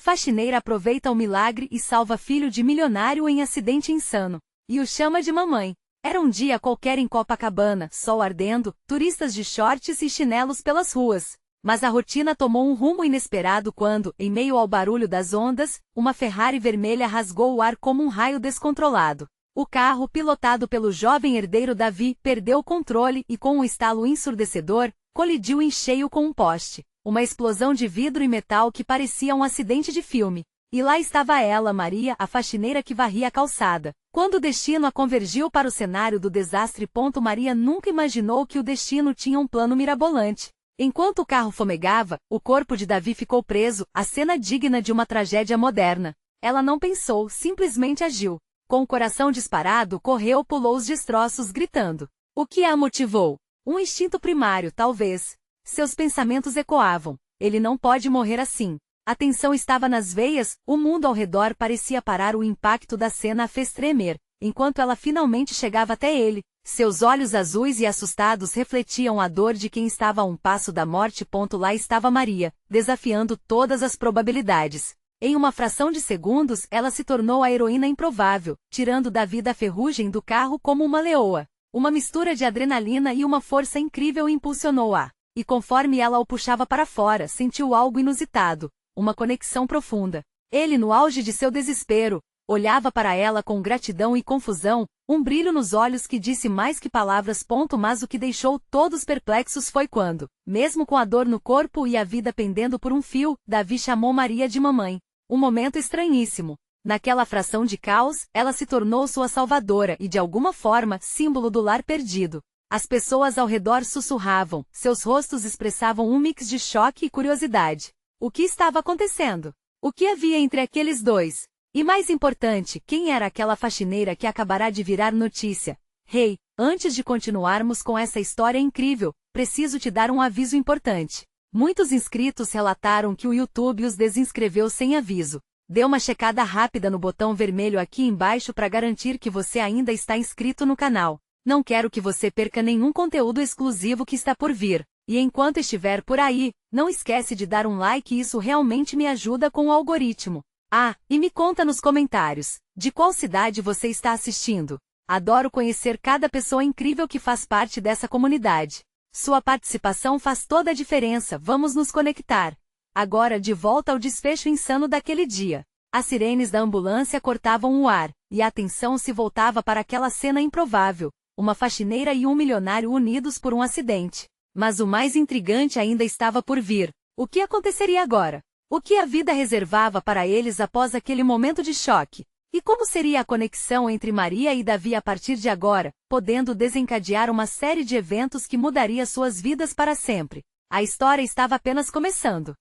Faxineira aproveita o milagre e salva filho de milionário em acidente insano. E o chama de mamãe. Era um dia qualquer em Copacabana, sol ardendo, turistas de shorts e chinelos pelas ruas. Mas a rotina tomou um rumo inesperado quando, em meio ao barulho das ondas, uma Ferrari vermelha rasgou o ar como um raio descontrolado. O carro, pilotado pelo jovem herdeiro Davi, perdeu o controle e, com um estalo ensurdecedor, colidiu em cheio com um poste. Uma explosão de vidro e metal que parecia um acidente de filme. E lá estava ela, Maria, a faxineira que varria a calçada. Quando o destino a convergiu para o cenário do desastre. Maria nunca imaginou que o destino tinha um plano mirabolante. Enquanto o carro fumegava, o corpo de Davi ficou preso, a cena digna de uma tragédia moderna. Ela não pensou, simplesmente agiu. Com o coração disparado, correu, pulou os destroços, gritando. O que a motivou? Um instinto primário, talvez. Seus pensamentos ecoavam. Ele não pode morrer assim. A tensão estava nas veias, o mundo ao redor parecia parar. O impacto da cena a fez tremer. Enquanto ela finalmente chegava até ele, seus olhos azuis e assustados refletiam a dor de quem estava a um passo da morte. Lá estava Maria, desafiando todas as probabilidades. Em uma fração de segundos, ela se tornou a heroína improvável, tirando Davi da ferrugem do carro como uma leoa. Uma mistura de adrenalina e uma força incrível impulsionou-a. E conforme ela o puxava para fora, sentiu algo inusitado, uma conexão profunda. Ele, no auge de seu desespero, olhava para ela com gratidão e confusão, um brilho nos olhos que disse mais que palavras. Mas o que deixou todos perplexos foi quando, mesmo com a dor no corpo e a vida pendendo por um fio, Davi chamou Maria de mamãe. Um momento estranhíssimo. Naquela fração de caos, ela se tornou sua salvadora e, de alguma forma, símbolo do lar perdido. As pessoas ao redor sussurravam, seus rostos expressavam um mix de choque e curiosidade. O que estava acontecendo? O que havia entre aqueles dois? E mais importante, quem era aquela faxineira que acabará de virar notícia? Hey, antes de continuarmos com essa história incrível, preciso te dar um aviso importante. Muitos inscritos relataram que o YouTube os desinscreveu sem aviso. Dê uma checada rápida no botão vermelho aqui embaixo para garantir que você ainda está inscrito no canal. Não quero que você perca nenhum conteúdo exclusivo que está por vir. E enquanto estiver por aí, não esquece de dar um like, isso realmente me ajuda com o algoritmo. Ah, e me conta nos comentários, de qual cidade você está assistindo. Adoro conhecer cada pessoa incrível que faz parte dessa comunidade. Sua participação faz toda a diferença, vamos nos conectar. Agora de volta ao desfecho insano daquele dia. As sirenes da ambulância cortavam o ar, e a atenção se voltava para aquela cena improvável, uma faxineira e um milionário unidos por um acidente. Mas o mais intrigante ainda estava por vir. O que aconteceria agora? O que a vida reservava para eles após aquele momento de choque? E como seria a conexão entre Maria e Davi a partir de agora, podendo desencadear uma série de eventos que mudaria suas vidas para sempre? A história estava apenas começando.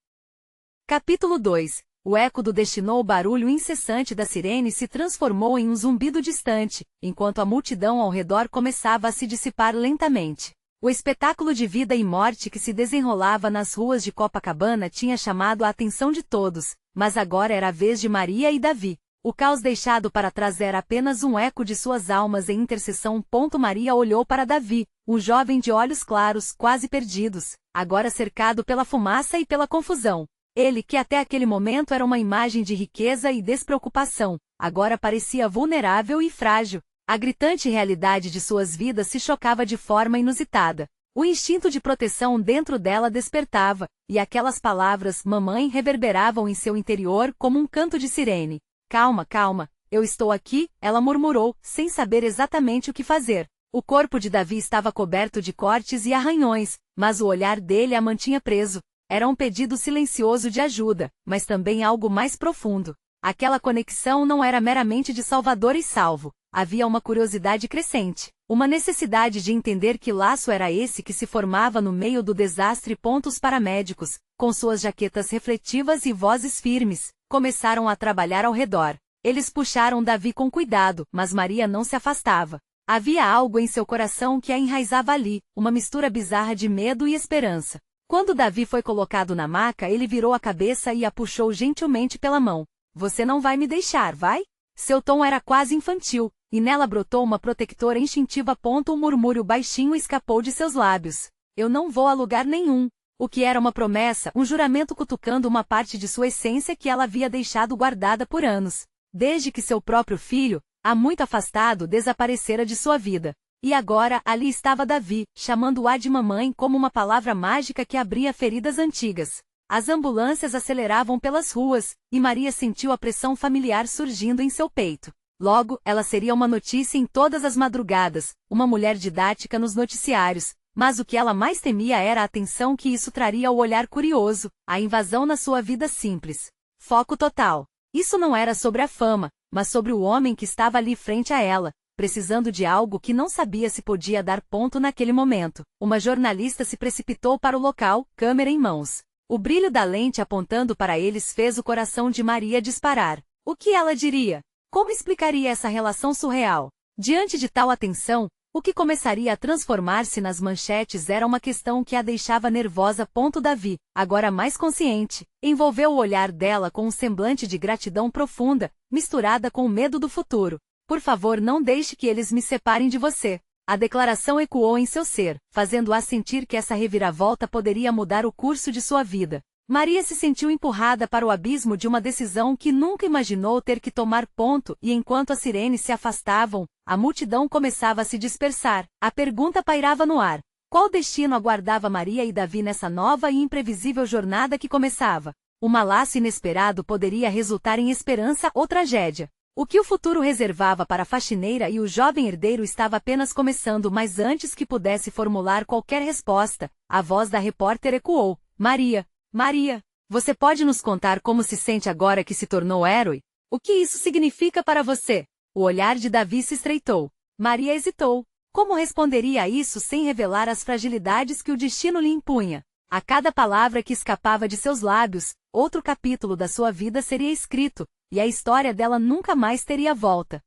Capítulo 2. O eco do destino. O barulho incessante da sirene se transformou em um zumbido distante, enquanto a multidão ao redor começava a se dissipar lentamente. O espetáculo de vida e morte que se desenrolava nas ruas de Copacabana tinha chamado a atenção de todos, mas agora era a vez de Maria e Davi. O caos deixado para trás era apenas um eco de suas almas em intercessão. Maria olhou para Davi, um jovem de olhos claros, quase perdidos, agora cercado pela fumaça e pela confusão. Ele, que até aquele momento era uma imagem de riqueza e despreocupação, agora parecia vulnerável e frágil. A gritante realidade de suas vidas se chocava de forma inusitada. O instinto de proteção dentro dela despertava, e aquelas palavras, mamãe, reverberavam em seu interior como um canto de sirene. Calma, calma, eu estou aqui, ela murmurou, sem saber exatamente o que fazer. O corpo de Davi estava coberto de cortes e arranhões, mas o olhar dele a mantinha preso. Era um pedido silencioso de ajuda, mas também algo mais profundo. Aquela conexão não era meramente de salvador e salvo. Havia uma curiosidade crescente, uma necessidade de entender que laço era esse que se formava no meio do desastre. Os paramédicos, com suas jaquetas refletivas e vozes firmes, começaram a trabalhar ao redor. Eles puxaram Davi com cuidado, mas Maria não se afastava. Havia algo em seu coração que a enraizava ali, uma mistura bizarra de medo e esperança. Quando Davi foi colocado na maca, ele virou a cabeça e a puxou gentilmente pela mão. Você não vai me deixar, vai? Seu tom era quase infantil, e nela brotou uma protectora instintiva. Um murmúrio baixinho escapou de seus lábios. Eu não vou a lugar nenhum. O que era uma promessa, um juramento cutucando uma parte de sua essência que ela havia deixado guardada por anos, desde que seu próprio filho, há muito afastado, desaparecera de sua vida. E agora, ali estava Davi, chamando-a de mamãe como uma palavra mágica que abria feridas antigas. As ambulâncias aceleravam pelas ruas, e Maria sentiu a pressão familiar surgindo em seu peito. Logo, ela seria uma notícia em todas as madrugadas, uma mulher didática nos noticiários, mas o que ela mais temia era a atenção que isso traria ao olhar curioso, a invasão na sua vida simples. Foco total. Isso não era sobre a fama, mas sobre o homem que estava ali frente a ela, precisando de algo que não sabia se podia dar ponto naquele momento. Uma jornalista se precipitou para o local, câmera em mãos. O brilho da lente apontando para eles fez o coração de Maria disparar. O que ela diria? Como explicaria essa relação surreal? Diante de tal atenção, o que começaria a transformar-se nas manchetes era uma questão que a deixava nervosa. Davi, agora mais consciente, envolveu o olhar dela com um semblante de gratidão profunda, misturada com o medo do futuro. Por favor, não deixe que eles me separem de você. A declaração ecoou em seu ser, fazendo-a sentir que essa reviravolta poderia mudar o curso de sua vida. Maria se sentiu empurrada para o abismo de uma decisão que nunca imaginou ter que tomar. E enquanto as sirenes se afastavam, a multidão começava a se dispersar. A pergunta pairava no ar. Qual destino aguardava Maria e Davi nessa nova e imprevisível jornada que começava? Um laço inesperado poderia resultar em esperança ou tragédia. O que o futuro reservava para a faxineira e o jovem herdeiro estava apenas começando, mas antes que pudesse formular qualquer resposta, a voz da repórter ecoou. Maria, Maria, você pode nos contar como se sente agora que se tornou herói? O que isso significa para você? O olhar de Davi se estreitou. Maria hesitou. Como responderia a isso sem revelar as fragilidades que o destino lhe impunha? A cada palavra que escapava de seus lábios, outro capítulo da sua vida seria escrito, e a história dela nunca mais teria volta.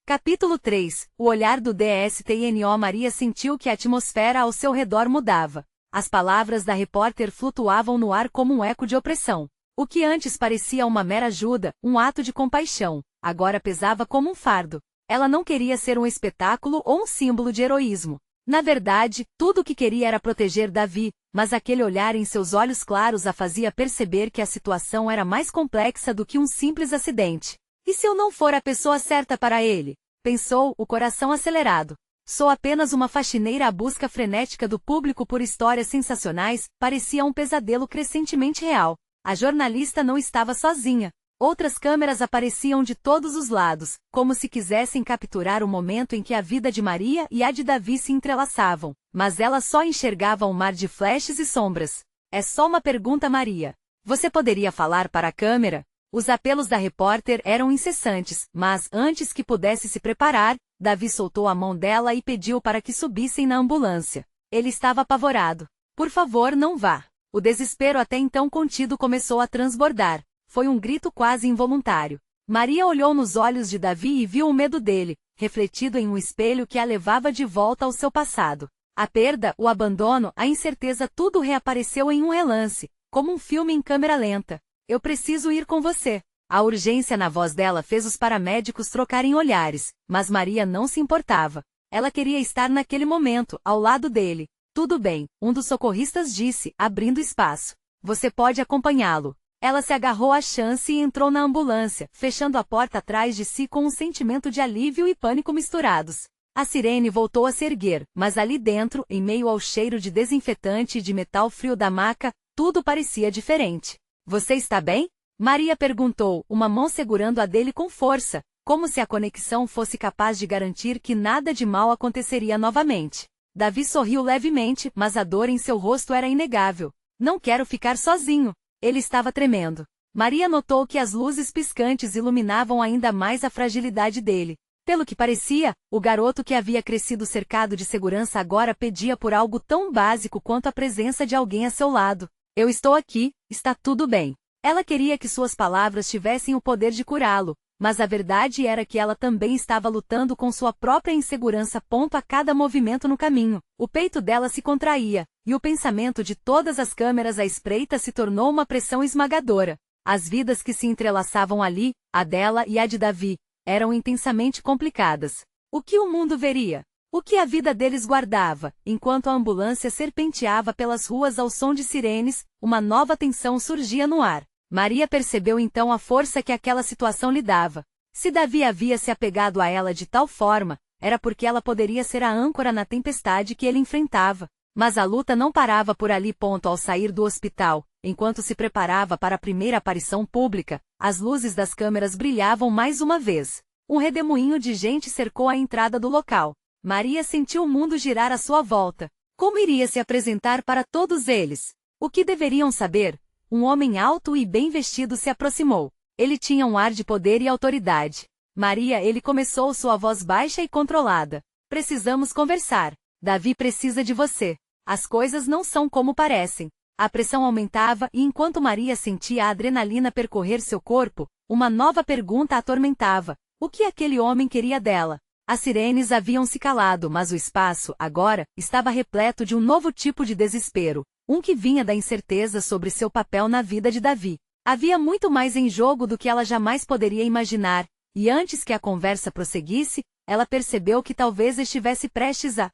Capítulo 3. O olhar do DSTNO. Maria sentiu que a atmosfera ao seu redor mudava. As palavras da repórter flutuavam no ar como um eco de opressão. O que antes parecia uma mera ajuda, um ato de compaixão, agora pesava como um fardo. Ela não queria ser um espetáculo ou um símbolo de heroísmo. Na verdade, tudo o que queria era proteger Davi, mas aquele olhar em seus olhos claros a fazia perceber que a situação era mais complexa do que um simples acidente. E se eu não for a pessoa certa para ele? Pensou, o coração acelerado. Sou apenas uma faxineira. A busca frenética do público por histórias sensacionais parecia um pesadelo crescentemente real. A jornalista não estava sozinha. Outras câmeras apareciam de todos os lados, como se quisessem capturar o momento em que a vida de Maria e a de Davi se entrelaçavam, mas ela só enxergava um mar de flashes e sombras. É só uma pergunta, Maria. Você poderia falar para a câmera? Os apelos da repórter eram incessantes, mas, antes que pudesse se preparar, Davi soltou a mão dela e pediu para que subissem na ambulância. Ele estava apavorado. Por favor, não vá. O desespero até então contido começou a transbordar. Foi um grito quase involuntário. Maria olhou nos olhos de Davi e viu o medo dele, refletido em um espelho que a levava de volta ao seu passado. A perda, o abandono, a incerteza, tudo reapareceu em um relance, como um filme em câmera lenta. Eu preciso ir com você. A urgência na voz dela fez os paramédicos trocarem olhares, mas Maria não se importava. Ela queria estar naquele momento, ao lado dele. Tudo bem, um dos socorristas disse, abrindo espaço. Você pode acompanhá-lo. Ela se agarrou à chance e entrou na ambulância, fechando a porta atrás de si com um sentimento de alívio e pânico misturados. A sirene voltou a se erguer, mas ali dentro, em meio ao cheiro de desinfetante e de metal frio da maca, tudo parecia diferente. Você está bem? Maria perguntou, uma mão segurando a dele com força, como se a conexão fosse capaz de garantir que nada de mal aconteceria novamente. Davi sorriu levemente, mas a dor em seu rosto era inegável. Não quero ficar sozinho. Ele estava tremendo. Maria notou que as luzes piscantes iluminavam ainda mais a fragilidade dele. Pelo que parecia, o garoto que havia crescido cercado de segurança agora pedia por algo tão básico quanto a presença de alguém a seu lado. Eu estou aqui, está tudo bem. Ela queria que suas palavras tivessem o poder de curá-lo, mas a verdade era que ela também estava lutando com sua própria insegurança. A cada movimento no caminho, o peito dela se contraía, e o pensamento de todas as câmeras à espreita se tornou uma pressão esmagadora. As vidas que se entrelaçavam ali, a dela e a de Davi, eram intensamente complicadas. O que o mundo veria? O que a vida deles guardava, enquanto a ambulância serpenteava pelas ruas ao som de sirenes, uma nova tensão surgia no ar. Maria percebeu então a força que aquela situação lhe dava. Se Davi havia se apegado a ela de tal forma, era porque ela poderia ser a âncora na tempestade que ele enfrentava. Mas a luta não parava por ali. Ao sair do hospital, enquanto se preparava para a primeira aparição pública, as luzes das câmeras brilhavam mais uma vez. Um redemoinho de gente cercou a entrada do local. Maria sentiu o mundo girar à sua volta. Como iria se apresentar para todos eles? O que deveriam saber? Um homem alto e bem vestido se aproximou. Ele tinha um ar de poder e autoridade. Maria, ele começou sua voz baixa e controlada. Precisamos conversar. Davi precisa de você. As coisas não são como parecem. A pressão aumentava e enquanto Maria sentia a adrenalina percorrer seu corpo, uma nova pergunta a atormentava. O que aquele homem queria dela? As sirenes haviam se calado, mas o espaço, agora, estava repleto de um novo tipo de desespero, um que vinha da incerteza sobre seu papel na vida de Davi. Havia muito mais em jogo do que ela jamais poderia imaginar, e antes que a conversa prosseguisse, ela percebeu que talvez estivesse prestes a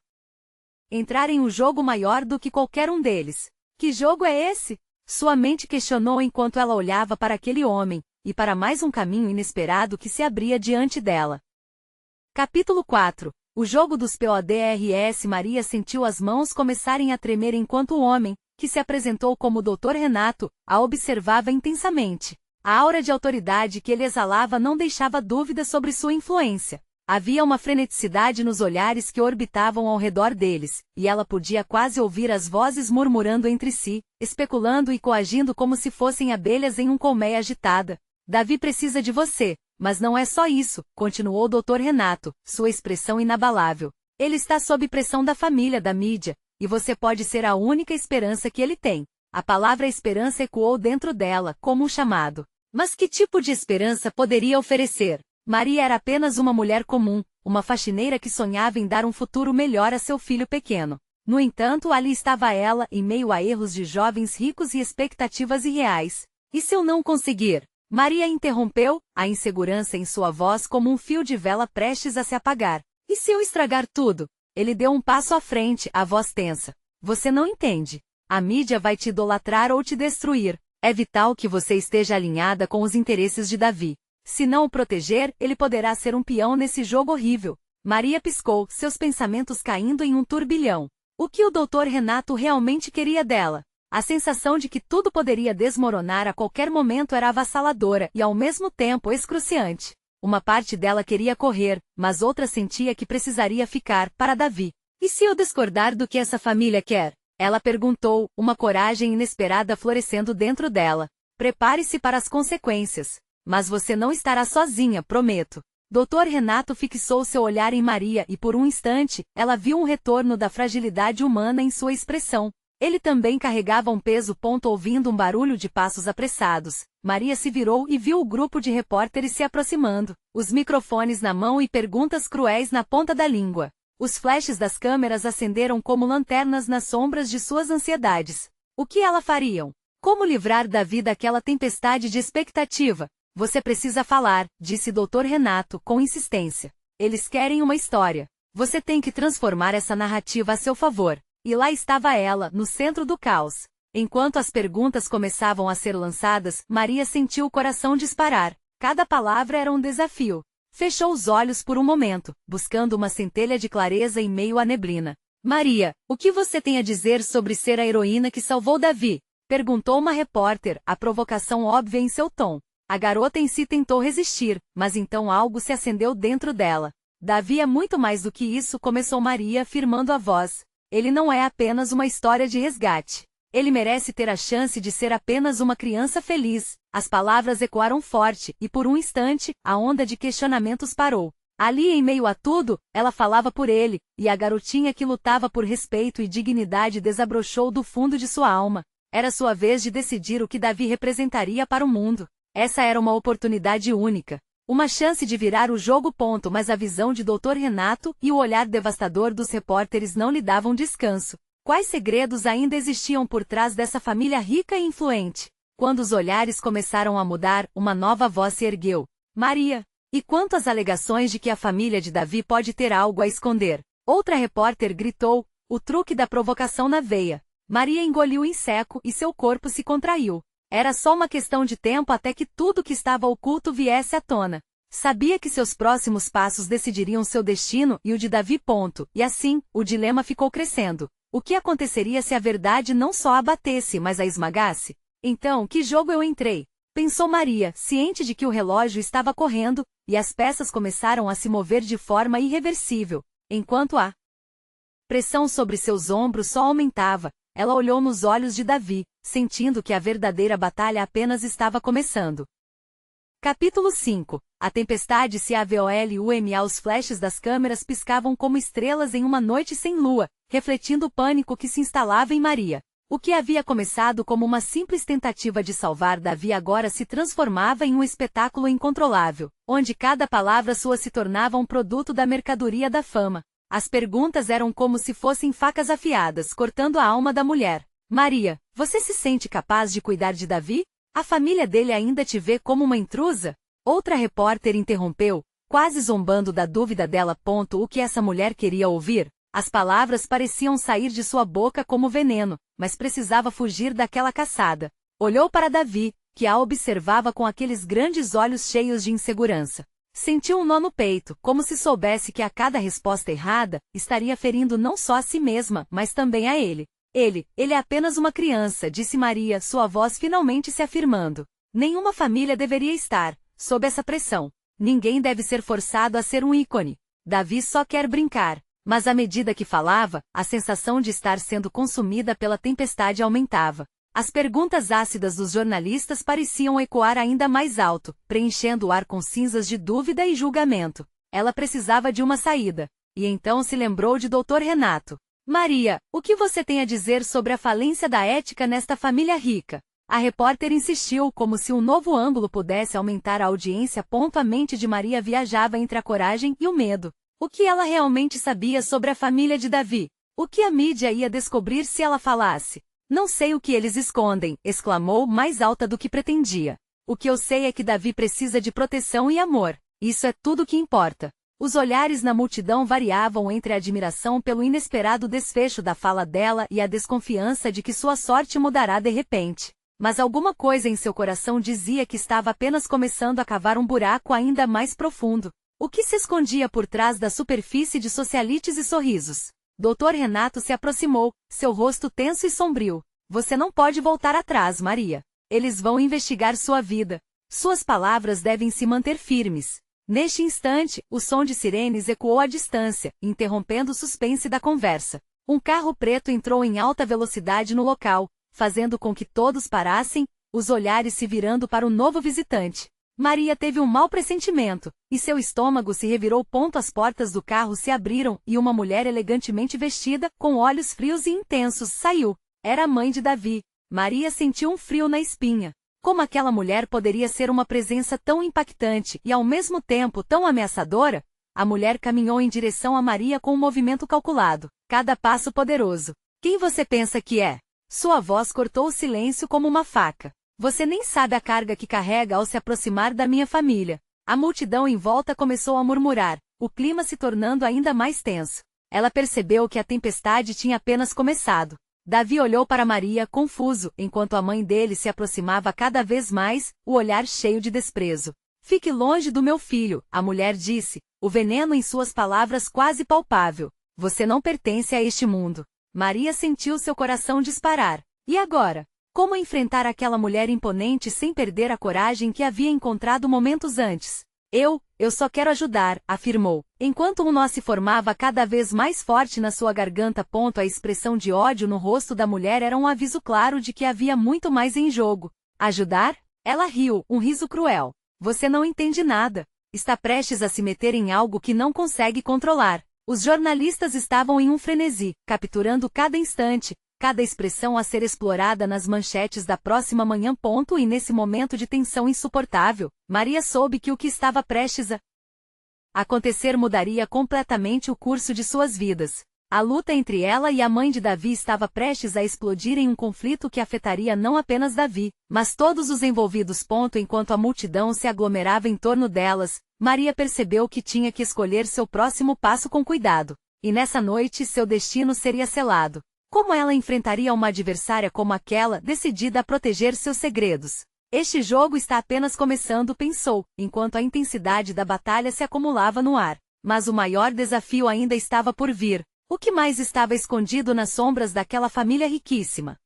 entrar em um jogo maior do que qualquer um deles. Que jogo é esse? Sua mente questionou enquanto ela olhava para aquele homem, e para mais um caminho inesperado que se abria diante dela. Capítulo 4. O jogo dos PODRS. Maria sentiu as mãos começarem a tremer enquanto o homem, que se apresentou como Dr. Renato, a observava intensamente. A aura de autoridade que ele exalava não deixava dúvida sobre sua influência. Havia uma freneticidade nos olhares que orbitavam ao redor deles, e ela podia quase ouvir as vozes murmurando entre si, especulando e coagindo como se fossem abelhas em um colmeia agitada. Davi precisa de você. Mas não é só isso, continuou o Dr. Renato, sua expressão inabalável. Ele está sob pressão da família, da mídia, e você pode ser a única esperança que ele tem. A palavra esperança ecoou dentro dela, como um chamado. Mas que tipo de esperança poderia oferecer? Maria era apenas uma mulher comum, uma faxineira que sonhava em dar um futuro melhor a seu filho pequeno. No entanto, ali estava ela, em meio a erros de jovens ricos e expectativas irreais. E se eu não conseguir? Maria interrompeu, a insegurança em sua voz como um fio de vela prestes a se apagar. E se eu estragar tudo? Ele deu um passo à frente, a voz tensa. Você não entende. A mídia vai te idolatrar ou te destruir. É vital que você esteja alinhada com os interesses de Davi. Se não o proteger, ele poderá ser um peão nesse jogo horrível. Maria piscou, seus pensamentos caindo em um turbilhão. O que o Dr. Renato realmente queria dela? A sensação de que tudo poderia desmoronar a qualquer momento era avassaladora e ao mesmo tempo excruciante. Uma parte dela queria correr, mas outra sentia que precisaria ficar, para Davi. E se eu discordar do que essa família quer? Ela perguntou, uma coragem inesperada florescendo dentro dela. Prepare-se para as consequências. Mas você não estará sozinha, prometo. Dr. Renato fixou seu olhar em Maria e por um instante, ela viu um retorno da fragilidade humana em sua expressão. Ele também carregava um peso. Ouvindo um barulho de passos apressados, Maria se virou e viu o grupo de repórteres se aproximando, os microfones na mão e perguntas cruéis na ponta da língua. Os flashes das câmeras acenderam como lanternas nas sombras de suas ansiedades. O que ela fariam? Como livrar Davi daquela tempestade de expectativa? Você precisa falar, disse Dr. Renato, com insistência. Eles querem uma história. Você tem que transformar essa narrativa a seu favor. E lá estava ela, no centro do caos. Enquanto as perguntas começavam a ser lançadas, Maria sentiu o coração disparar. Cada palavra era um desafio. Fechou os olhos por um momento, buscando uma centelha de clareza em meio à neblina. Maria, o que você tem a dizer sobre ser a heroína que salvou Davi? Perguntou uma repórter, a provocação óbvia em seu tom. A garota em si tentou resistir, mas então algo se acendeu dentro dela. Davi é muito mais do que isso, começou Maria firmando a voz. Ele não é apenas uma história de resgate. Ele merece ter a chance de ser apenas uma criança feliz. As palavras ecoaram forte, e por um instante, a onda de questionamentos parou. Ali em meio a tudo, ela falava por ele, e a garotinha que lutava por respeito e dignidade desabrochou do fundo de sua alma. Era sua vez de decidir o que Davi representaria para o mundo. Essa era uma oportunidade única. Uma chance de virar o jogo. Mas a visão de Dr. Renato e o olhar devastador dos repórteres não lhe davam descanso. Quais segredos ainda existiam por trás dessa família rica e influente? Quando os olhares começaram a mudar, uma nova voz se ergueu. Maria! E quanto às alegações de que a família de Davi pode ter algo a esconder? Outra repórter gritou, o truque da provocação na veia. Maria engoliu em seco e seu corpo se contraiu. Era só uma questão de tempo até que tudo que estava oculto viesse à tona. Sabia que seus próximos passos decidiriam seu destino e o de Davi. E assim, o dilema ficou crescendo. O que aconteceria se a verdade não só a abatesse, mas a esmagasse? Então, que jogo eu entrei? Pensou Maria, ciente de que o relógio estava correndo, e as peças começaram a se mover de forma irreversível, enquanto a pressão sobre seus ombros só aumentava. Ela olhou nos olhos de Davi, sentindo que a verdadeira batalha apenas estava começando. Capítulo 5. A tempestade se avoluma. Os flashes das câmeras piscavam como estrelas em uma noite sem lua, refletindo o pânico que se instalava em Maria. O que havia começado como uma simples tentativa de salvar Davi agora se transformava em um espetáculo incontrolável, onde cada palavra sua se tornava um produto da mercadoria da fama. As perguntas eram como se fossem facas afiadas cortando a alma da mulher. Maria, você se sente capaz de cuidar de Davi? A família dele ainda te vê como uma intrusa? Outra repórter interrompeu, quase zombando da dúvida dela. O que essa mulher queria ouvir? As palavras pareciam sair de sua boca como veneno, mas precisava fugir daquela caçada. Olhou para Davi, que a observava com aqueles grandes olhos cheios de insegurança. Sentiu um nó no peito, como se soubesse que a cada resposta errada, estaria ferindo não só a si mesma, mas também a ele. Ele é apenas uma criança, disse Maria, sua voz finalmente se afirmando. Nenhuma família deveria estar sob essa pressão. Ninguém deve ser forçado a ser um ícone. Davi só quer brincar. Mas à medida que falava, a sensação de estar sendo consumida pela tempestade aumentava. As perguntas ácidas dos jornalistas pareciam ecoar ainda mais alto, preenchendo o ar com cinzas de dúvida e julgamento. Ela precisava de uma saída. E então se lembrou de Dr. Renato. Maria, o que você tem a dizer sobre a falência da ética nesta família rica? A repórter insistiu como se um novo ângulo pudesse aumentar a audiência. A mente de Maria viajava entre a coragem e o medo. O que ela realmente sabia sobre a família de Davi? O que a mídia ia descobrir se ela falasse? Não sei o que eles escondem, exclamou mais alta do que pretendia. O que eu sei é que Davi precisa de proteção e amor. Isso é tudo que importa. Os olhares na multidão variavam entre a admiração pelo inesperado desfecho da fala dela e a desconfiança de que sua sorte mudará de repente. Mas alguma coisa em seu coração dizia que estava apenas começando a cavar um buraco ainda mais profundo. O que se escondia por trás da superfície de socialites e sorrisos? Dr. Renato se aproximou, seu rosto tenso e sombrio. Você não pode voltar atrás, Maria. Eles vão investigar sua vida. Suas palavras devem se manter firmes. Neste instante, o som de sirenes ecoou à distância, interrompendo o suspense da conversa. Um carro preto entrou em alta velocidade no local, fazendo com que todos parassem, os olhares se virando para o novo visitante. Maria teve um mau pressentimento, e seu estômago se revirou. As portas do carro se abriram e uma mulher elegantemente vestida, com olhos frios e intensos, saiu. Era a mãe de Davi. Maria sentiu um frio na espinha. Como aquela mulher poderia ser uma presença tão impactante e ao mesmo tempo tão ameaçadora? A mulher caminhou em direção a Maria com um movimento calculado, cada passo poderoso. Quem você pensa que é? Sua voz cortou o silêncio como uma faca. Você nem sabe a carga que carrega ao se aproximar da minha família. A multidão em volta começou a murmurar, o clima se tornando ainda mais tenso. Ela percebeu que a tempestade tinha apenas começado. Davi olhou para Maria, confuso, enquanto a mãe dele se aproximava cada vez mais, o olhar cheio de desprezo. Fique longe do meu filho, a mulher disse, o veneno em suas palavras quase palpável. Você não pertence a este mundo. Maria sentiu seu coração disparar. E agora? Como enfrentar aquela mulher imponente sem perder a coragem que havia encontrado momentos antes? Eu só quero ajudar, afirmou, enquanto um nó se formava cada vez mais forte na sua garganta. A expressão de ódio no rosto da mulher era um aviso claro de que havia muito mais em jogo. Ajudar? Ela riu, um riso cruel. Você não entende nada. Está prestes a se meter em algo que não consegue controlar. Os jornalistas estavam em um frenesi, capturando cada instante, cada expressão a ser explorada nas manchetes da próxima manhã. E nesse momento de tensão insuportável, Maria soube que o que estava prestes a acontecer mudaria completamente o curso de suas vidas. A luta entre ela e a mãe de Davi estava prestes a explodir em um conflito que afetaria não apenas Davi, mas todos os envolvidos. Enquanto a multidão se aglomerava em torno delas, Maria percebeu que tinha que escolher seu próximo passo com cuidado. e nessa noite seu destino seria selado. Como ela enfrentaria uma adversária como aquela, decidida a proteger seus segredos? Este jogo está apenas começando, pensou, enquanto a intensidade da batalha se acumulava no ar. Mas o maior desafio ainda estava por vir. O que mais estava escondido nas sombras daquela família riquíssima?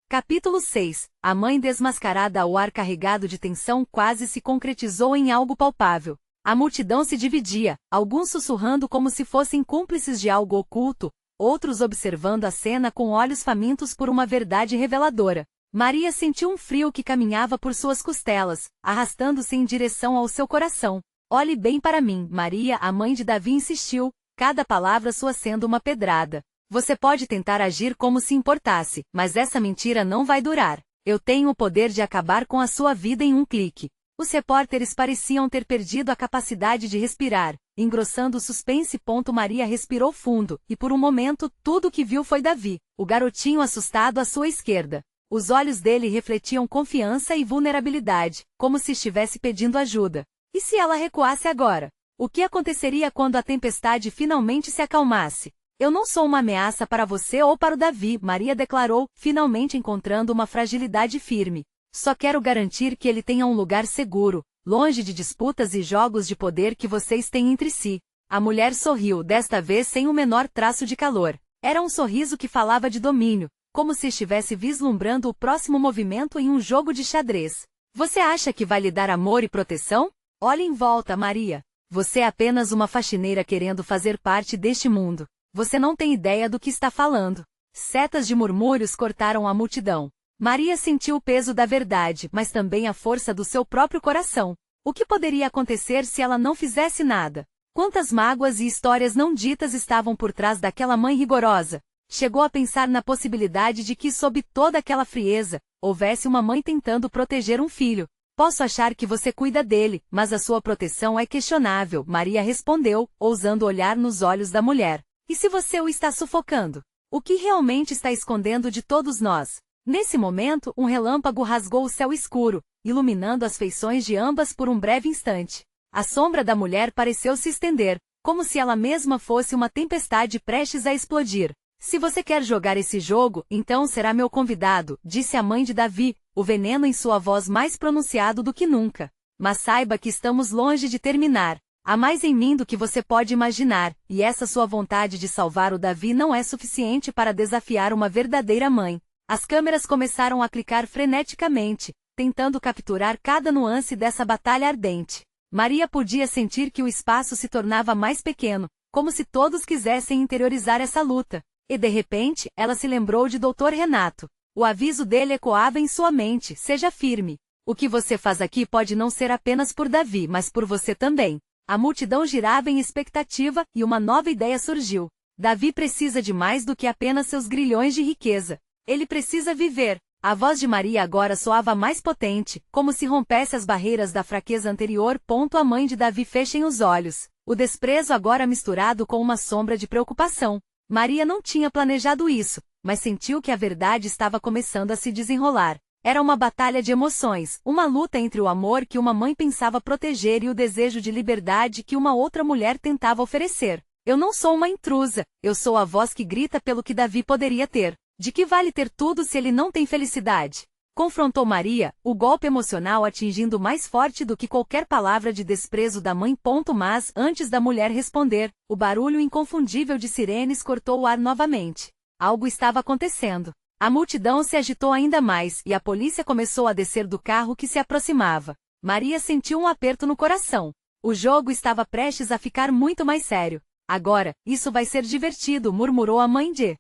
Capítulo 6. A mãe desmascarada. O ar carregado de tensão quase se concretizou em algo palpável. A multidão se dividia, alguns sussurrando como se fossem cúmplices de algo oculto, outros observando a cena com olhos famintos por uma verdade reveladora. Maria sentiu um frio que caminhava por suas costelas, arrastando-se em direção ao seu coração. Olhe bem para mim, Maria, a mãe de Davi insistiu, cada palavra sua sendo uma pedrada. Você pode tentar agir como se importasse, mas essa mentira não vai durar. Eu tenho o poder de acabar com a sua vida em um clique. Os repórteres pareciam ter perdido a capacidade de respirar, engrossando o suspense. Maria respirou fundo, e por um momento, tudo o que viu foi Davi, o garotinho assustado à sua esquerda. Os olhos dele refletiam confiança e vulnerabilidade, como se estivesse pedindo ajuda. E se ela recuasse agora? O que aconteceria quando a tempestade finalmente se acalmasse? Eu não sou uma ameaça para você ou para o Davi, Maria declarou, finalmente encontrando uma fragilidade firme. Só quero garantir que ele tenha um lugar seguro, longe de disputas e jogos de poder que vocês têm entre si. A mulher sorriu, desta vez sem o menor traço de calor. Era um sorriso que falava de domínio, como se estivesse vislumbrando o próximo movimento em um jogo de xadrez. Você acha que vai lhe dar amor e proteção? Olhe em volta, Maria. Você é apenas uma faxineira querendo fazer parte deste mundo. Você não tem ideia do que está falando. Setas de murmúrios cortaram a multidão. Maria sentiu o peso da verdade, mas também a força do seu próprio coração. O que poderia acontecer se ela não fizesse nada? Quantas mágoas e histórias não ditas estavam por trás daquela mãe rigorosa? Chegou a pensar na possibilidade de que, sob toda aquela frieza, houvesse uma mãe tentando proteger um filho. Posso achar que você cuida dele, mas a sua proteção é questionável, Maria respondeu, ousando olhar nos olhos da mulher. E se você o está sufocando? O que realmente está escondendo de todos nós? Nesse momento, um relâmpago rasgou o céu escuro, iluminando as feições de ambas por um breve instante. A sombra da mulher pareceu se estender, como se ela mesma fosse uma tempestade prestes a explodir. Se você quer jogar esse jogo, então será meu convidado, disse a mãe de Davi, o veneno em sua voz mais pronunciado do que nunca. Mas saiba que estamos longe de terminar. Há mais em mim do que você pode imaginar, e essa sua vontade de salvar o Davi não é suficiente para desafiar uma verdadeira mãe. As câmeras começaram a clicar freneticamente, tentando capturar cada nuance dessa batalha ardente. Maria podia sentir que o espaço se tornava mais pequeno, como se todos quisessem interiorizar essa luta. E de repente, ela se lembrou de Dr. Renato. O aviso dele ecoava em sua mente, seja firme. O que você faz aqui pode não ser apenas por Davi, mas por você também. A multidão girava em expectativa, e uma nova ideia surgiu. Davi precisa de mais do que apenas seus grilhões de riqueza. Ele precisa viver. A voz de Maria agora soava mais potente, como se rompesse as barreiras da fraqueza anterior. A mãe de Davi fechem os olhos. O desprezo agora misturado com uma sombra de preocupação. Maria não tinha planejado isso, mas sentiu que a verdade estava começando a se desenrolar. Era uma batalha de emoções, uma luta entre o amor que uma mãe pensava proteger e o desejo de liberdade que uma outra mulher tentava oferecer. Eu não sou uma intrusa, eu sou a voz que grita pelo que Davi poderia ter. De que vale ter tudo se ele não tem felicidade? Confrontou Maria, o golpe emocional atingindo mais forte do que qualquer palavra de desprezo da mãe. Mas, antes da mulher responder, o barulho inconfundível de sirenes cortou o ar novamente. Algo estava acontecendo. A multidão se agitou ainda mais, e a polícia começou a descer do carro que se aproximava. Maria sentiu um aperto no coração. O jogo estava prestes a ficar muito mais sério. Agora, isso vai ser divertido, murmurou a mãe de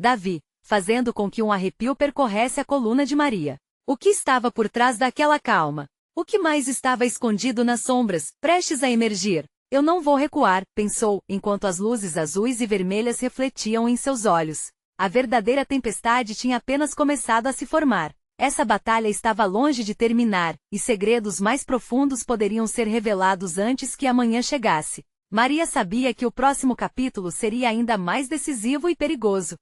Davi, fazendo com que um arrepio percorresse a coluna de Maria. O que estava por trás daquela calma? O que mais estava escondido nas sombras, prestes a emergir? Eu não vou recuar, pensou, enquanto as luzes azuis e vermelhas refletiam em seus olhos. A verdadeira tempestade tinha apenas começado a se formar. Essa batalha estava longe de terminar, e segredos mais profundos poderiam ser revelados antes que a manhã chegasse. Maria sabia que o próximo capítulo seria ainda mais decisivo e perigoso.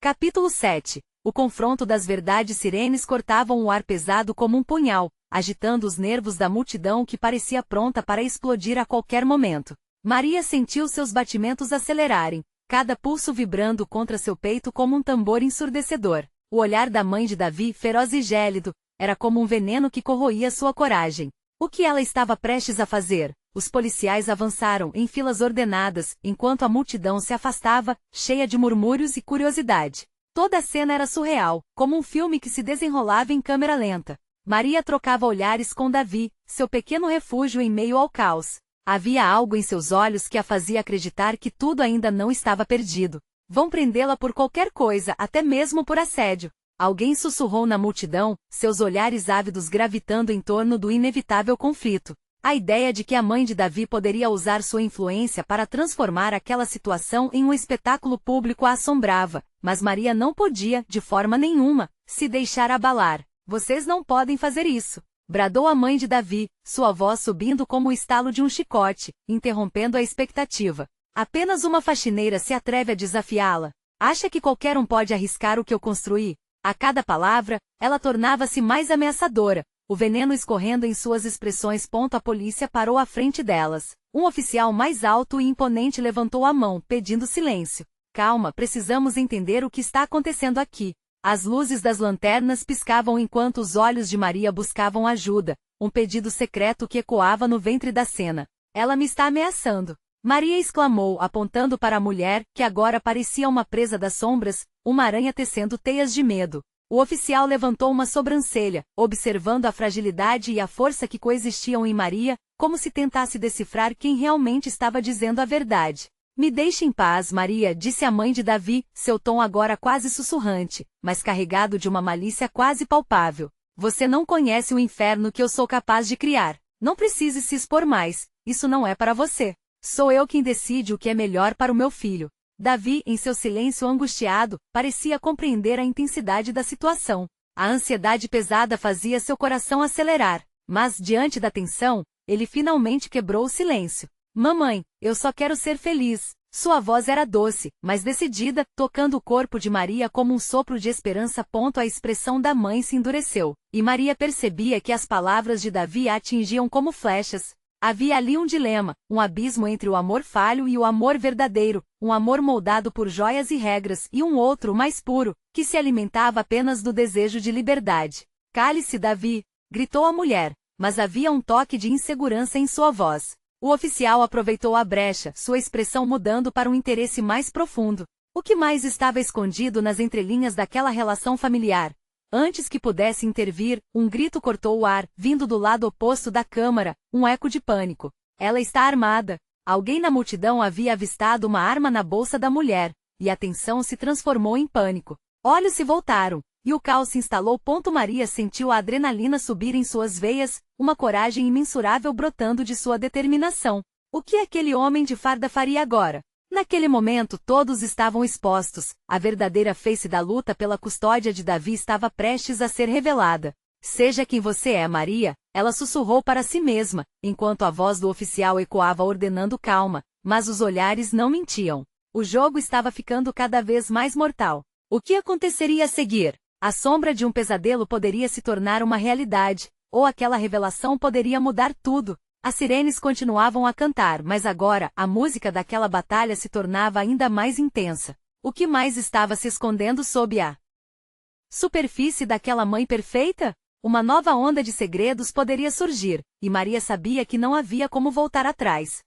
Capítulo 7. O confronto das verdades. Sirenes cortavam o ar pesado como um punhal, agitando os nervos da multidão que parecia pronta para explodir a qualquer momento. Maria sentiu seus batimentos acelerarem, cada pulso vibrando contra seu peito como um tambor ensurdecedor. O olhar da mãe de Davi, feroz e gélido, era como um veneno que corroía sua coragem. O que ela estava prestes a fazer? Os policiais avançaram em filas ordenadas, enquanto a multidão se afastava, cheia de murmúrios e curiosidade. Toda a cena era surreal, como um filme que se desenrolava em câmera lenta. Maria trocava olhares com Davi, seu pequeno refúgio em meio ao caos. Havia algo em seus olhos que a fazia acreditar que tudo ainda não estava perdido. Vão prendê-la por qualquer coisa, até mesmo por assédio. Alguém sussurrou na multidão, seus olhares ávidos gravitando em torno do inevitável conflito. A ideia de que a mãe de Davi poderia usar sua influência para transformar aquela situação em um espetáculo público a assombrava, mas Maria não podia, de forma nenhuma, se deixar abalar. Vocês não podem fazer isso, bradou a mãe de Davi, sua voz subindo como o estalo de um chicote, interrompendo a expectativa. Apenas uma faxineira se atreve a desafiá-la. Acha que qualquer um pode arriscar o que eu construí? A cada palavra, ela tornava-se mais ameaçadora, o veneno escorrendo em suas expressões. A polícia parou à frente delas. Um oficial mais alto e imponente levantou a mão, pedindo silêncio. Calma, precisamos entender o que está acontecendo aqui. As luzes das lanternas piscavam enquanto os olhos de Maria buscavam ajuda, um pedido secreto que ecoava no ventre da cena. Ela me está ameaçando. Maria exclamou, apontando para a mulher, que agora parecia uma presa das sombras, uma aranha tecendo teias de medo. O oficial levantou uma sobrancelha, observando a fragilidade e a força que coexistiam em Maria, como se tentasse decifrar quem realmente estava dizendo a verdade. Me deixe em paz, Maria, disse a mãe de Davi, seu tom agora quase sussurrante, mas carregado de uma malícia quase palpável. Você não conhece o inferno que eu sou capaz de criar. Não precise se expor mais, isso não é para você. Sou eu quem decide o que é melhor para o meu filho. Davi, em seu silêncio angustiado, parecia compreender a intensidade da situação. A ansiedade pesada fazia seu coração acelerar, mas, diante da tensão, ele finalmente quebrou o silêncio. Mamãe, eu só quero ser feliz. Sua voz era doce, mas decidida, tocando o corpo de Maria como um sopro de esperança. A expressão da mãe se endureceu, e Maria percebia que as palavras de Davi a atingiam como flechas. Havia ali um dilema, um abismo entre o amor falho e o amor verdadeiro, um amor moldado por joias e regras e um outro mais puro, que se alimentava apenas do desejo de liberdade. Cale-se, Davi, gritou a mulher, mas havia um toque de insegurança em sua voz. O oficial aproveitou a brecha, sua expressão mudando para um interesse mais profundo. O que mais estava escondido nas entrelinhas daquela relação familiar? Antes que pudesse intervir, um grito cortou o ar, vindo do lado oposto da câmara, um eco de pânico. Ela está armada. Alguém na multidão havia avistado uma arma na bolsa da mulher, e a tensão se transformou em pânico. Olhos se voltaram, e o caos se instalou. Maria sentiu a adrenalina subir em suas veias, uma coragem imensurável brotando de sua determinação. O que aquele homem de farda faria agora? Naquele momento todos estavam expostos, a verdadeira face da luta pela custódia de Davi estava prestes a ser revelada. Seja quem você é, Maria, ela sussurrou para si mesma, enquanto a voz do oficial ecoava ordenando calma, mas os olhares não mentiam. O jogo estava ficando cada vez mais mortal. O que aconteceria a seguir? A sombra de um pesadelo poderia se tornar uma realidade, ou aquela revelação poderia mudar tudo. As sirenes continuavam a cantar, mas agora, a música daquela batalha se tornava ainda mais intensa. O que mais estava se escondendo sob a superfície daquela mãe perfeita? Uma nova onda de segredos poderia surgir, e Maria sabia que não havia como voltar atrás.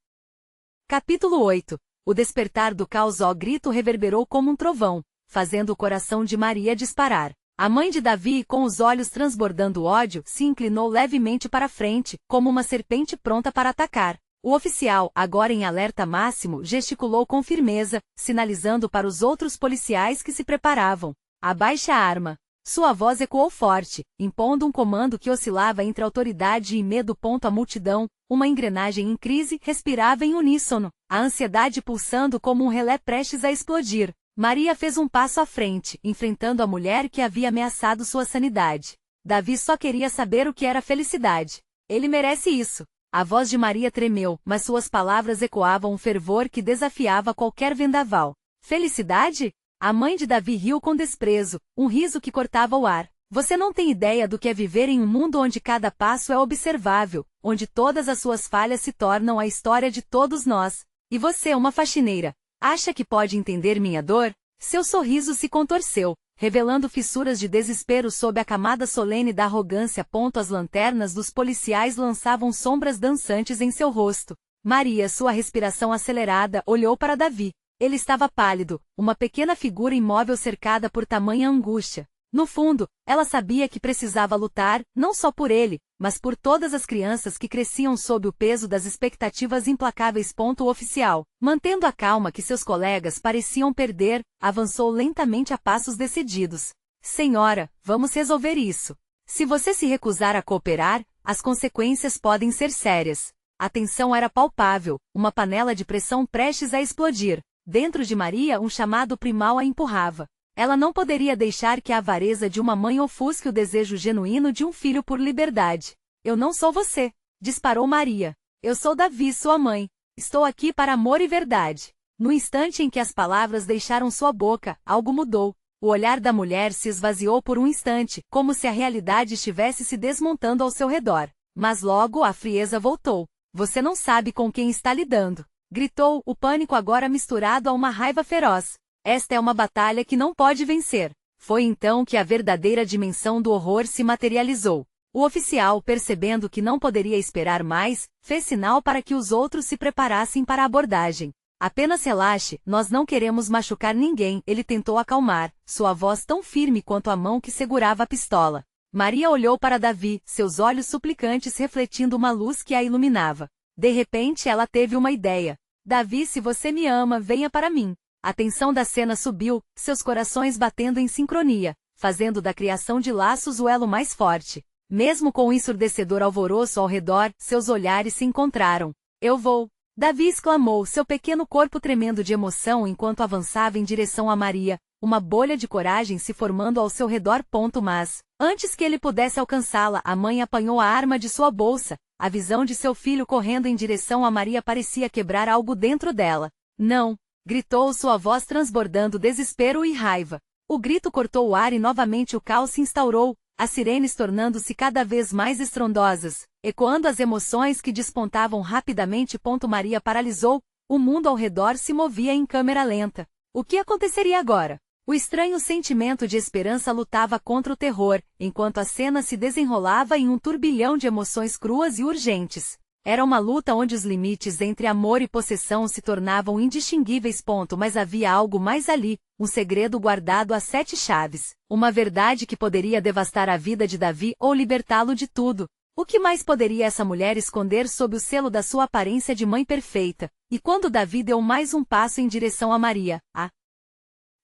Capítulo 8. O despertar do caos. O grito reverberou como um trovão, fazendo o coração de Maria disparar. A mãe de Davi, com os olhos transbordando ódio, se inclinou levemente para frente, como uma serpente pronta para atacar. O oficial, agora em alerta máximo, gesticulou com firmeza, sinalizando para os outros policiais que se preparavam. Abaixe a arma. Sua voz ecoou forte, impondo um comando que oscilava entre autoridade e medo. A multidão, uma engrenagem em crise, respirava em uníssono, a ansiedade pulsando como um relé prestes a explodir. Maria fez um passo à frente, enfrentando a mulher que havia ameaçado sua sanidade. Davi só queria saber o que era felicidade. Ele merece isso. A voz de Maria tremeu, mas suas palavras ecoavam um fervor que desafiava qualquer vendaval. Felicidade? A mãe de Davi riu com desprezo, um riso que cortava o ar. Você não tem ideia do que é viver em um mundo onde cada passo é observável, onde todas as suas falhas se tornam a história de todos nós. E você, uma faxineira, acha que pode entender minha dor? Seu sorriso se contorceu, revelando fissuras de desespero sob a camada solene da arrogância. As lanternas dos policiais lançavam sombras dançantes em seu rosto. Maria, sua respiração acelerada, olhou para Davi. Ele estava pálido, uma pequena figura imóvel cercada por tamanha angústia. No fundo, ela sabia que precisava lutar, não só por ele, mas por todas as crianças que cresciam sob o peso das expectativas implacáveis. O oficial, mantendo a calma que seus colegas pareciam perder, avançou lentamente a passos decididos. Senhora, vamos resolver isso. Se você se recusar a cooperar, as consequências podem ser sérias. A tensão era palpável, uma panela de pressão prestes a explodir. Dentro de Maria, um chamado primal a empurrava. Ela não poderia deixar que a avareza de uma mãe ofusque o desejo genuíno de um filho por liberdade. Eu não sou você, disparou Maria. Eu sou Davi, sua mãe. Estou aqui para amor e verdade. No instante em que as palavras deixaram sua boca, algo mudou. O olhar da mulher se esvaziou por um instante, como se a realidade estivesse se desmontando ao seu redor. Mas logo a frieza voltou. Você não sabe com quem está lidando, gritou, o pânico agora misturado a uma raiva feroz. Esta é uma batalha que não pode vencer. Foi então que a verdadeira dimensão do horror se materializou. O oficial, percebendo que não poderia esperar mais, fez sinal para que os outros se preparassem para a abordagem. Apenas relaxe, nós não queremos machucar ninguém, ele tentou acalmar, sua voz tão firme quanto a mão que segurava a pistola. Maria olhou para Davi, seus olhos suplicantes refletindo uma luz que a iluminava. De repente ela teve uma ideia. Davi, se você me ama, venha para mim. A tensão da cena subiu, seus corações batendo em sincronia, fazendo da criação de laços o elo mais forte. Mesmo com o ensurdecedor alvoroço ao redor, seus olhares se encontraram. Eu vou! Davi exclamou, seu pequeno corpo tremendo de emoção enquanto avançava em direção a Maria, uma bolha de coragem se formando ao seu redor. Mas, antes que ele pudesse alcançá-la, a mãe apanhou a arma de sua bolsa. A visão de seu filho correndo em direção a Maria parecia quebrar algo dentro dela. Não! Gritou, sua voz transbordando desespero e raiva. O grito cortou o ar e novamente o caos se instaurou, as sirenes tornando-se cada vez mais estrondosas, ecoando as emoções que despontavam rapidamente. Maria paralisou, o mundo ao redor se movia em câmera lenta. O que aconteceria agora? O estranho sentimento de esperança lutava contra o terror, enquanto a cena se desenrolava em um turbilhão de emoções cruas e urgentes. Era uma luta onde os limites entre amor e possessão se tornavam indistinguíveis. Mas havia algo mais ali, um segredo guardado a 7 chaves, uma verdade que poderia devastar a vida de Davi ou libertá-lo de tudo. O que mais poderia essa mulher esconder sob o selo da sua aparência de mãe perfeita? E quando Davi deu mais um passo em direção a Maria, a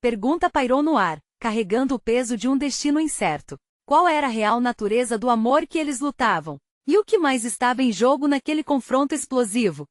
pergunta pairou no ar, carregando o peso de um destino incerto. Qual era a real natureza do amor que eles lutavam? E o que mais estava em jogo naquele confronto explosivo?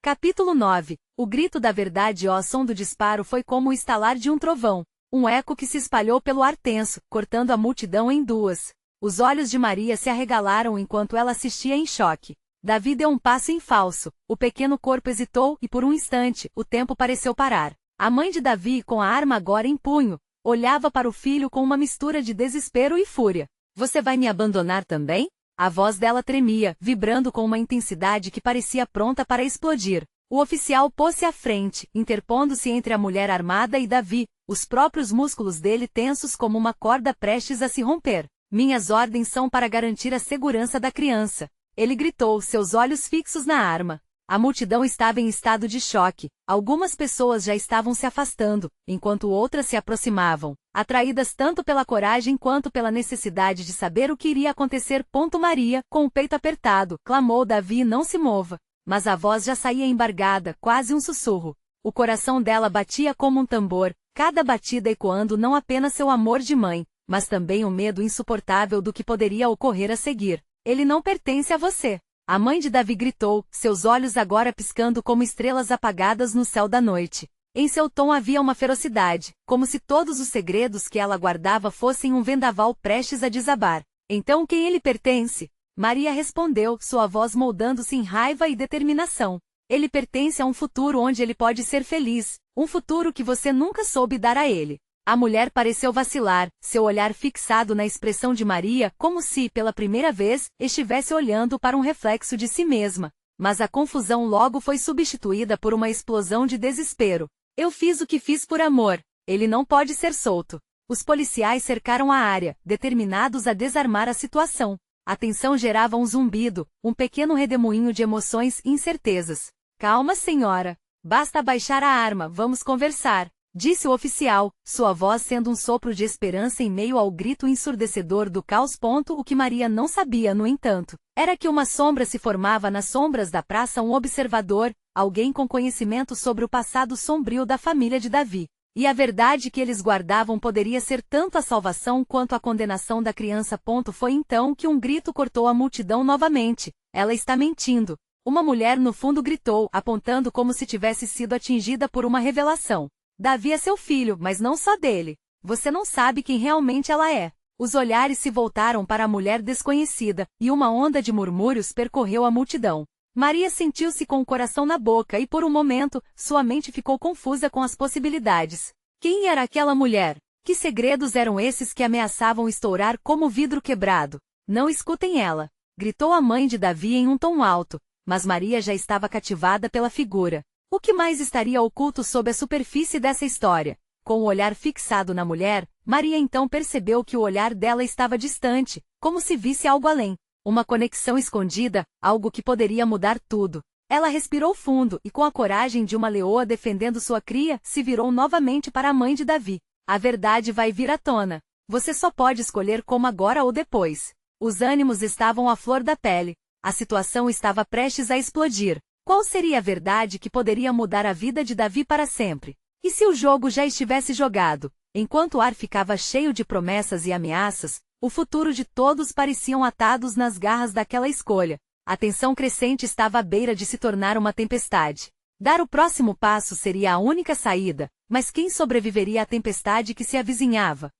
Capítulo 9. O grito da verdade. O som do disparo foi como o estalar de um trovão, um eco que se espalhou pelo ar tenso, cortando a multidão em duas. Os olhos de Maria se arregalaram enquanto ela assistia em choque. Davi deu um passo em falso, o pequeno corpo hesitou e por um instante, o tempo pareceu parar. A mãe de Davi, com a arma agora em punho, olhava para o filho com uma mistura de desespero e fúria. Você vai me abandonar também? A voz dela tremia, vibrando com uma intensidade que parecia pronta para explodir. O oficial pôs-se à frente, interpondo-se entre a mulher armada e Davi, os próprios músculos dele tensos como uma corda prestes a se romper. Minhas ordens são para garantir a segurança da criança. Ele gritou, seus olhos fixos na arma. A multidão estava em estado de choque. Algumas pessoas já estavam se afastando, enquanto outras se aproximavam, atraídas tanto pela coragem quanto pela necessidade de saber o que iria acontecer. Maria, com o peito apertado, clamou, Davi, não se mova. Mas a voz já saía embargada, quase um sussurro. O coração dela batia como um tambor, cada batida ecoando não apenas seu amor de mãe, mas também o medo insuportável do que poderia ocorrer a seguir. Ele não pertence a você. A mãe de Davi gritou, seus olhos agora piscando como estrelas apagadas no céu da noite. Em seu tom havia uma ferocidade, como se todos os segredos que ela guardava fossem um vendaval prestes a desabar. Então quem ele pertence? Maria respondeu, sua voz moldando-se em raiva e determinação. Ele pertence a um futuro onde ele pode ser feliz, um futuro que você nunca soube dar a ele. A mulher pareceu vacilar, seu olhar fixado na expressão de Maria, como se, pela primeira vez, estivesse olhando para um reflexo de si mesma. Mas a confusão logo foi substituída por uma explosão de desespero. Eu fiz o que fiz por amor. Ele não pode ser solto. Os policiais cercaram a área, determinados a desarmar a situação. A tensão gerava um zumbido, um pequeno redemoinho de emoções e incertezas. Calma, senhora. Basta abaixar a arma, vamos conversar, disse o oficial, sua voz sendo um sopro de esperança em meio ao grito ensurdecedor do caos. O que Maria não sabia, no entanto, era que uma sombra se formava nas sombras da praça, um observador, alguém com conhecimento sobre o passado sombrio da família de Davi. E a verdade que eles guardavam poderia ser tanto a salvação quanto a condenação da criança. Foi então que um grito cortou a multidão novamente. Ela está mentindo. Uma mulher no fundo gritou, apontando como se tivesse sido atingida por uma revelação. Davi é seu filho, mas não só dele. Você não sabe quem realmente ela é. Os olhares se voltaram para a mulher desconhecida, e uma onda de murmúrios percorreu a multidão. Maria sentiu-se com o coração na boca e por um momento, sua mente ficou confusa com as possibilidades. Quem era aquela mulher? Que segredos eram esses que ameaçavam estourar como vidro quebrado? Não escutem ela! Gritou a mãe de Davi em um tom alto, mas Maria já estava cativada pela figura. O que mais estaria oculto sob a superfície dessa história? Com o olhar fixado na mulher, Maria então percebeu que o olhar dela estava distante, como se visse algo além. Uma conexão escondida, algo que poderia mudar tudo. Ela respirou fundo e, com a coragem de uma leoa defendendo sua cria, se virou novamente para a mãe de Davi. A verdade vai vir à tona. Você só pode escolher como agora ou depois. Os ânimos estavam à flor da pele. A situação estava prestes a explodir. Qual seria a verdade que poderia mudar a vida de Davi para sempre? E se o jogo já estivesse jogado? Enquanto o ar ficava cheio de promessas e ameaças, o futuro de todos pareciam atados nas garras daquela escolha. A tensão crescente estava à beira de se tornar uma tempestade. Dar o próximo passo seria a única saída, mas quem sobreviveria à tempestade que se avizinhava?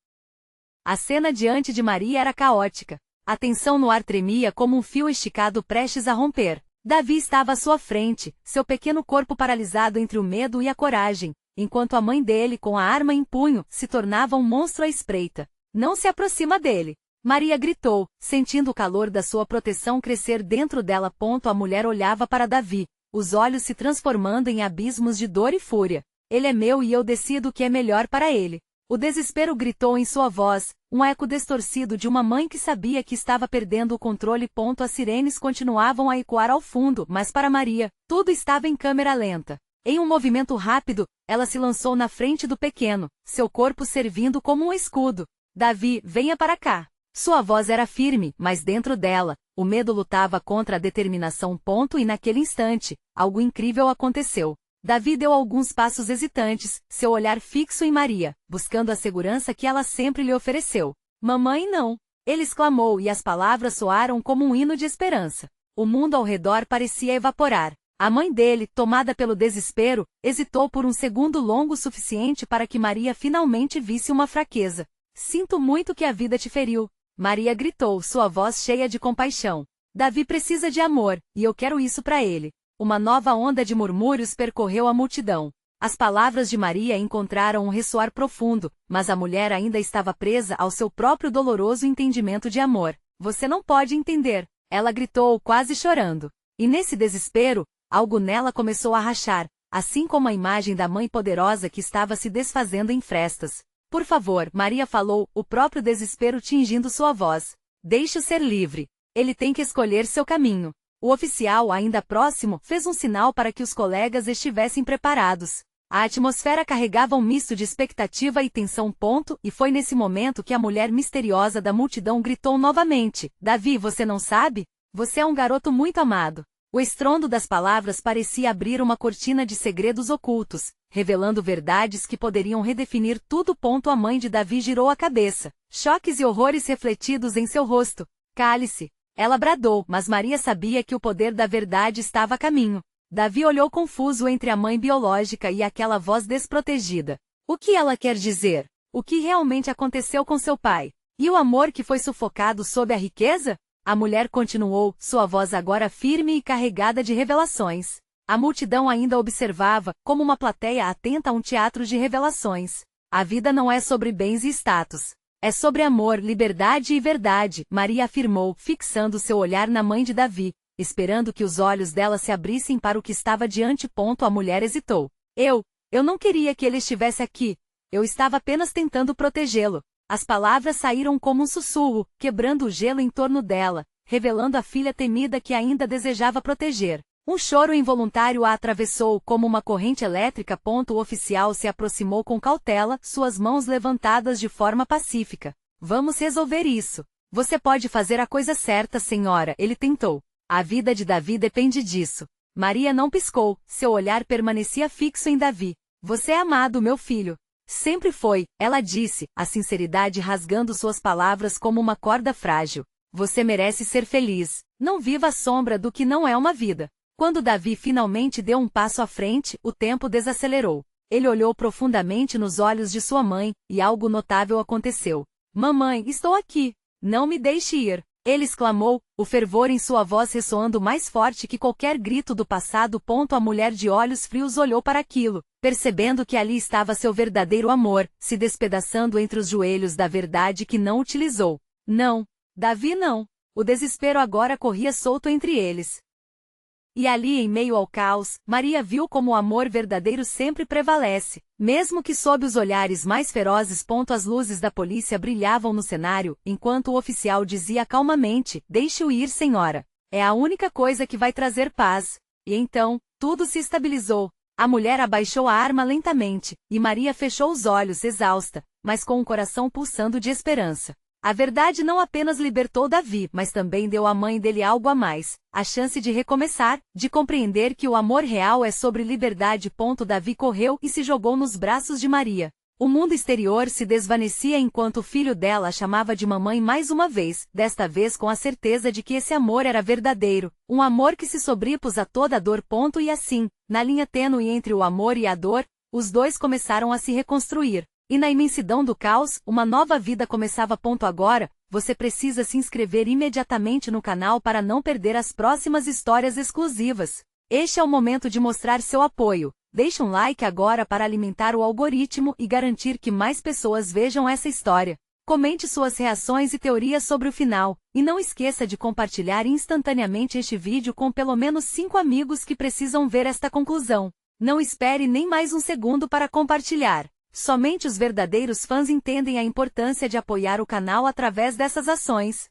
A cena diante de Maria era caótica. A tensão no ar tremia como um fio esticado prestes a romper. Davi estava à sua frente, seu pequeno corpo paralisado entre o medo e a coragem, enquanto a mãe dele, com a arma em punho, se tornava um monstro à espreita. Não se aproxima dele! Maria gritou, sentindo o calor da sua proteção crescer dentro dela. A mulher olhava para Davi, os olhos se transformando em abismos de dor e fúria. Ele é meu e eu decido o que é melhor para ele. O desespero gritou em sua voz, um eco distorcido de uma mãe que sabia que estava perdendo o controle. As sirenes continuavam a ecoar ao fundo, mas para Maria, tudo estava em câmera lenta. Em um movimento rápido, ela se lançou na frente do pequeno, seu corpo servindo como um escudo. Davi, venha para cá. Sua voz era firme, mas dentro dela, o medo lutava contra a determinação. E naquele instante, algo incrível aconteceu. Davi deu alguns passos hesitantes, seu olhar fixo em Maria, buscando a segurança que ela sempre lhe ofereceu. Mamãe, não! Ele exclamou e as palavras soaram como um hino de esperança. O mundo ao redor parecia evaporar. A mãe dele, tomada pelo desespero, hesitou por um segundo longo suficiente para que Maria finalmente visse uma fraqueza. Sinto muito que a vida te feriu. Maria gritou, sua voz cheia de compaixão. Davi precisa de amor, e eu quero isso para ele. Uma nova onda de murmúrios percorreu a multidão. As palavras de Maria encontraram um ressoar profundo, mas a mulher ainda estava presa ao seu próprio doloroso entendimento de amor. Você não pode entender, ela gritou, quase chorando. E nesse desespero, algo nela começou a rachar, assim como a imagem da mãe poderosa que estava se desfazendo em frestas. Por favor, Maria falou, o próprio desespero tingindo sua voz. Deixe-o ser livre. Ele tem que escolher seu caminho. O oficial, ainda próximo, fez um sinal para que os colegas estivessem preparados. A atmosfera carregava um misto de expectativa e tensão. E foi nesse momento que a mulher misteriosa da multidão gritou novamente. Davi, você não sabe? Você é um garoto muito amado. O estrondo das palavras parecia abrir uma cortina de segredos ocultos, revelando verdades que poderiam redefinir tudo. A mãe de Davi girou a cabeça, choques e horrores refletidos em seu rosto. Cale-se! Ela bradou, mas Maria sabia que o poder da verdade estava a caminho. Davi olhou confuso entre a mãe biológica e aquela voz desprotegida. O que ela quer dizer? O que realmente aconteceu com seu pai? E o amor que foi sufocado sob a riqueza? A mulher continuou, sua voz agora firme e carregada de revelações. A multidão ainda observava, como uma plateia atenta a um teatro de revelações. A vida não é sobre bens e status. É sobre amor, liberdade e verdade, Maria afirmou, fixando seu olhar na mãe de Davi, esperando que os olhos dela se abrissem para o que estava diante. A mulher hesitou. Eu não queria que ele estivesse aqui. Eu estava apenas tentando protegê-lo. As palavras saíram como um sussurro, quebrando o gelo em torno dela, revelando a filha temida que ainda desejava proteger. Um choro involuntário a atravessou como uma corrente elétrica. O oficial se aproximou com cautela, suas mãos levantadas de forma pacífica. Vamos resolver isso. Você pode fazer a coisa certa, senhora, ele tentou. A vida de Davi depende disso. Maria não piscou, seu olhar permanecia fixo em Davi. Você é amado, meu filho. Sempre foi, ela disse, a sinceridade rasgando suas palavras como uma corda frágil. Você merece ser feliz. Não viva à sombra do que não é uma vida. Quando Davi finalmente deu um passo à frente, o tempo desacelerou. Ele olhou profundamente nos olhos de sua mãe, e algo notável aconteceu. Mamãe, estou aqui. Não me deixe ir. Ele exclamou, o fervor em sua voz ressoando mais forte que qualquer grito do passado. A mulher de olhos frios olhou para aquilo, percebendo que ali estava seu verdadeiro amor, se despedaçando entre os joelhos da verdade que não utilizou. Não. Davi não. O desespero agora corria solto entre eles. E ali em meio ao caos, Maria viu como o amor verdadeiro sempre prevalece, mesmo que sob os olhares mais ferozes. As luzes da polícia brilhavam no cenário, enquanto o oficial dizia calmamente, deixe-o ir, senhora. É a única coisa que vai trazer paz. E então, tudo se estabilizou. A mulher abaixou a arma lentamente, e Maria fechou os olhos exausta, mas com o coração pulsando de esperança. A verdade não apenas libertou Davi, mas também deu à mãe dele algo a mais, a chance de recomeçar, de compreender que o amor real é sobre liberdade. Davi correu e se jogou nos braços de Maria. O mundo exterior se desvanecia enquanto o filho dela a chamava de mamãe mais uma vez, desta vez com a certeza de que esse amor era verdadeiro, um amor que se sobrepôs a toda a dor. E assim, na linha tênue entre o amor e a dor, os dois começaram a se reconstruir. E na imensidão do caos, uma nova vida começava. Agora, você precisa se inscrever imediatamente no canal para não perder as próximas histórias exclusivas. Este é o momento de mostrar seu apoio. Deixe um like agora para alimentar o algoritmo e garantir que mais pessoas vejam essa história. Comente suas reações e teorias sobre o final, e não esqueça de compartilhar instantaneamente este vídeo com pelo menos 5 amigos que precisam ver esta conclusão. Não espere nem mais um segundo para compartilhar. Somente os verdadeiros fãs entendem a importância de apoiar o canal através dessas ações.